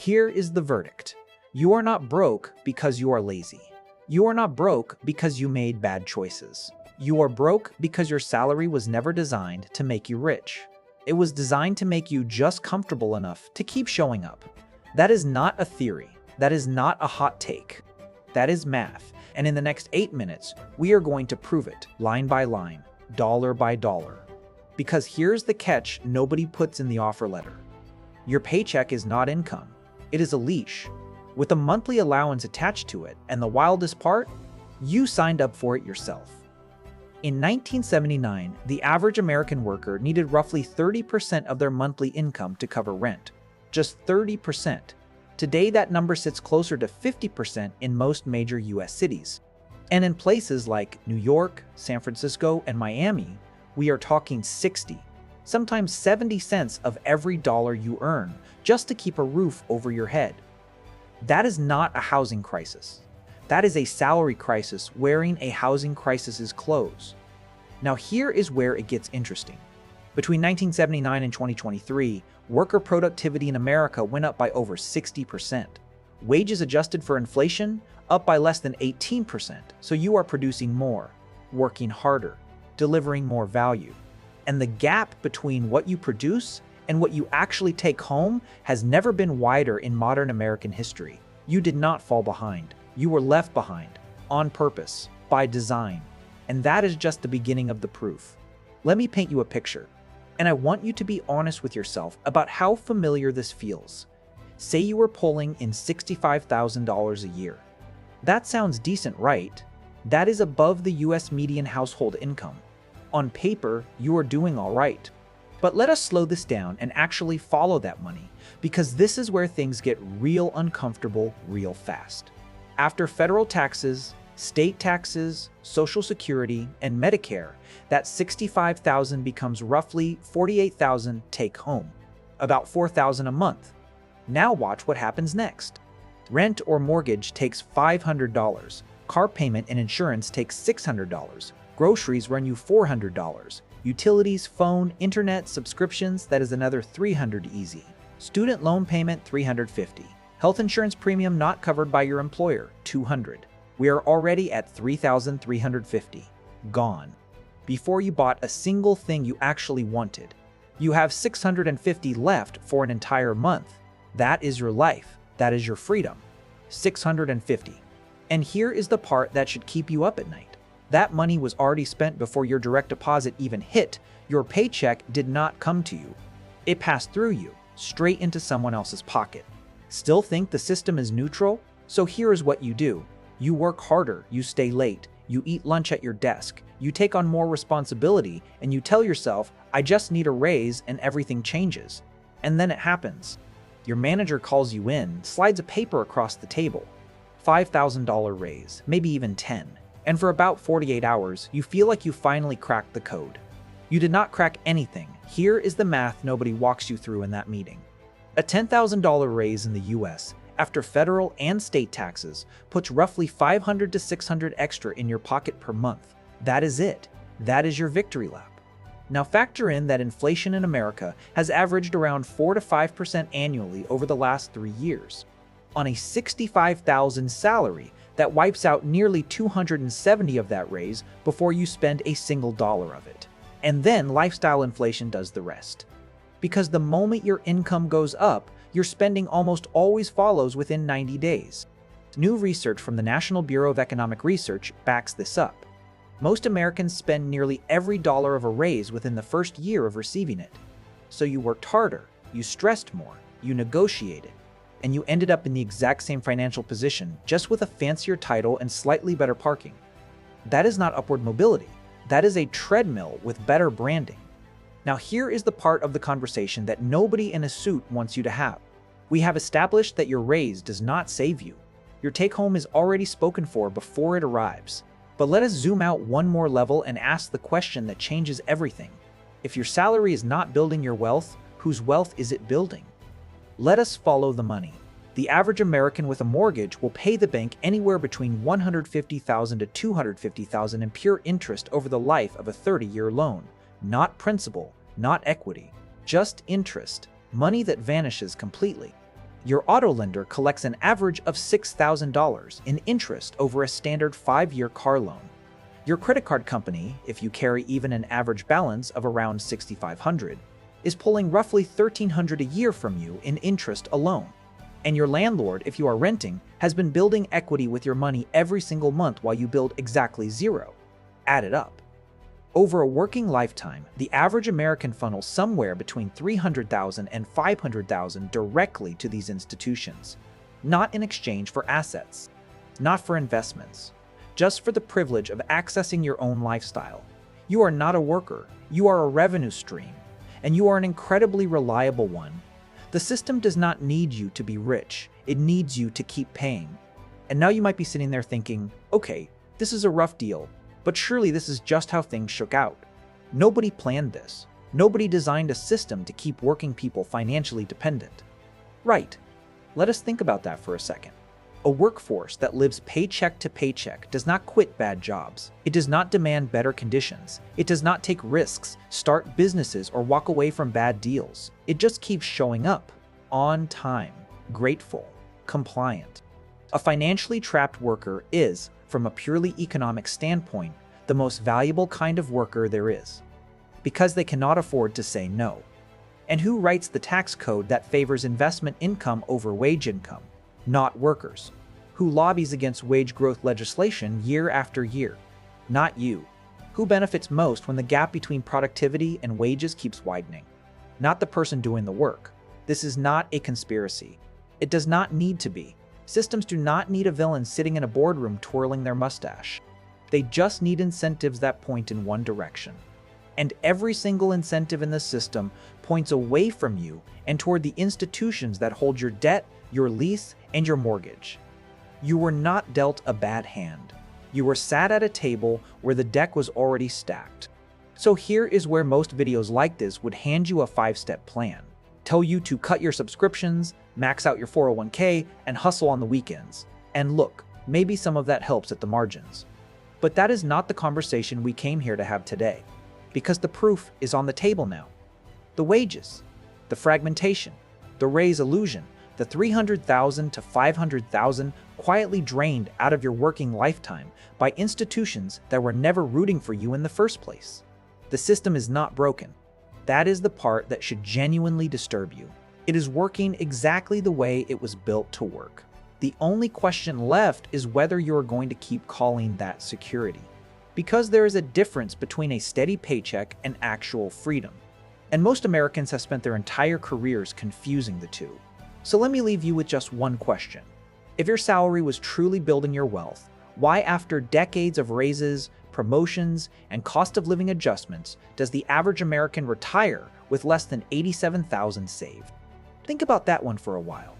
Here is the verdict. You are not broke because you are lazy. You are not broke because you made bad choices. You are broke because your salary was never designed to make you rich. It was designed to make you just comfortable enough to keep showing up. That is not a theory. That is not a hot take. That is math. And in the next 8 minutes, we are going to prove it line by line, dollar by dollar. Because here's the catch nobody puts in the offer letter. Your paycheck is not income. It is a leash, with a monthly allowance attached to it, and the wildest part? You signed up for it yourself. In 1979, the average American worker needed roughly 30% of their monthly income to cover rent. Just 30%. Today, that number sits closer to 50% in most major US cities. And in places like New York, San Francisco, and Miami, we are talking 60, sometimes 70 cents of every dollar you earn just to keep a roof over your head. That is not a housing crisis. That is a salary crisis wearing a housing crisis's clothes. Now here is where it gets interesting. Between 1979 and 2023, worker productivity in America went up by over 60%. Wages adjusted for inflation, up by less than 18%. So you are producing more, working harder, delivering more value. And the gap between what you produce and what you actually take home has never been wider in modern American history. You did not fall behind. You were left behind, on purpose, by design. And that is just the beginning of the proof. Let me paint you a picture. And I want you to be honest with yourself about how familiar this feels. Say you were pulling in $65,000 a year. That sounds decent, right? That is above the US median household income. On paper, you are doing all right. But let us slow this down and actually follow that money, because this is where things get real uncomfortable real fast. After federal taxes, state taxes, Social Security, and Medicare, that $65,000 becomes roughly $48,000 take home, about $4,000 a month. Now watch what happens next. Rent or mortgage takes $500, car payment and insurance takes $600, groceries run you $400, utilities, phone, internet, subscriptions, that is another $300 easy. Student loan payment, $350. Health insurance premium not covered by your employer, $200. We are already at $3,350. Gone. Before you bought a single thing you actually wanted. You have $650 left for an entire month. That is your life. That is your freedom. $650. And here is the part that should keep you up at night. That money was already spent before your direct deposit even hit. Your paycheck did not come to you. It passed through you, straight into someone else's pocket. Still think the system is neutral? So here is what you do. You work harder, you stay late, you eat lunch at your desk, you take on more responsibility, and you tell yourself, I just need a raise and everything changes. And then it happens. Your manager calls you in, slides a paper across the table. $5,000 raise, maybe even 10. And for about 48 hours, you feel like you finally cracked the code. You did not crack anything. Here is the math nobody walks you through in that meeting. A $10,000 raise in the US, after federal and state taxes, puts roughly $500 to $600 extra in your pocket per month. That is it. That is your victory lap. Now factor in that inflation in America has averaged around 4 to 5% annually over the last 3 years. On a $65,000 salary, that wipes out nearly $270 of that raise before you spend a single dollar of it. And then lifestyle inflation does the rest. Because the moment your income goes up, your spending almost always follows within 90 days. New research from the National Bureau of Economic Research backs this up. Most Americans spend nearly every dollar of a raise within the first year of receiving it. So you worked harder, you stressed more, you negotiated, and you ended up in the exact same financial position, just with a fancier title and slightly better parking. That is not upward mobility. That is a treadmill with better branding. Now here is the part of the conversation that nobody in a suit wants you to have. We have established that your raise does not save you. Your take-home is already spoken for before it arrives. But let us zoom out one more level and ask the question that changes everything. If your salary is not building your wealth, whose wealth is it building? Let us follow the money. The average American with a mortgage will pay the bank anywhere between $150,000 to $250,000 in pure interest over the life of a 30-year loan. Not principal, not equity, just interest, money that vanishes completely. Your auto lender collects an average of $6,000 in interest over a standard 5-year car loan. Your credit card company, if you carry even an average balance of around $6,500, is pulling roughly $1,300 a year from you in interest alone. And your landlord, if you are renting, has been building equity with your money every single month while you build exactly zero. Add it up. Over a working lifetime, the average American funnels somewhere between $300,000 and $500,000 directly to these institutions, not in exchange for assets, not for investments, just for the privilege of accessing your own lifestyle. You are not a worker, you are a revenue stream, and you are an incredibly reliable one. The system does not need you to be rich, it needs you to keep paying. And now you might be sitting there thinking, okay, this is a rough deal, but surely this is just how things shook out. Nobody planned this. Nobody designed a system to keep working people financially dependent. Right. Let us think about that for a second. A workforce that lives paycheck to paycheck does not quit bad jobs. It does not demand better conditions. It does not take risks, start businesses, or walk away from bad deals. It just keeps showing up, on time, grateful, compliant. A financially trapped worker is, from a purely economic standpoint, the most valuable kind of worker there is, because they cannot afford to say no. And who writes the tax code that favors investment income over wage income? Not workers. Who lobbies against wage growth legislation year after year? Not you. Who benefits most when the gap between productivity and wages keeps widening? Not the person doing the work. This is not a conspiracy. It does not need to be. Systems do not need a villain sitting in a boardroom twirling their mustache. They just need incentives that point in one direction. And every single incentive in the system points away from you and toward the institutions that hold your debt, your lease, and your mortgage. You were not dealt a bad hand. You were sat at a table where the deck was already stacked. So here is where most videos like this would hand you a 5-step plan. Tell you to cut your subscriptions, max out your 401k, and hustle on the weekends. And look, maybe some of that helps at the margins. But that is not the conversation we came here to have today, because the proof is on the table now. The wages, the fragmentation, the raise illusion, the $300,000 to $500,000 quietly drained out of your working lifetime by institutions that were never rooting for you in the first place. The system is not broken. That is the part that should genuinely disturb you. It is working exactly the way it was built to work. The only question left is whether you are going to keep calling that security. Because there is a difference between a steady paycheck and actual freedom. And most Americans have spent their entire careers confusing the two. So let me leave you with just one question. If your salary was truly building your wealth, why after decades of raises, promotions, and cost of living adjustments does the average American retire with less than $87,000 saved? Think about that one for a while.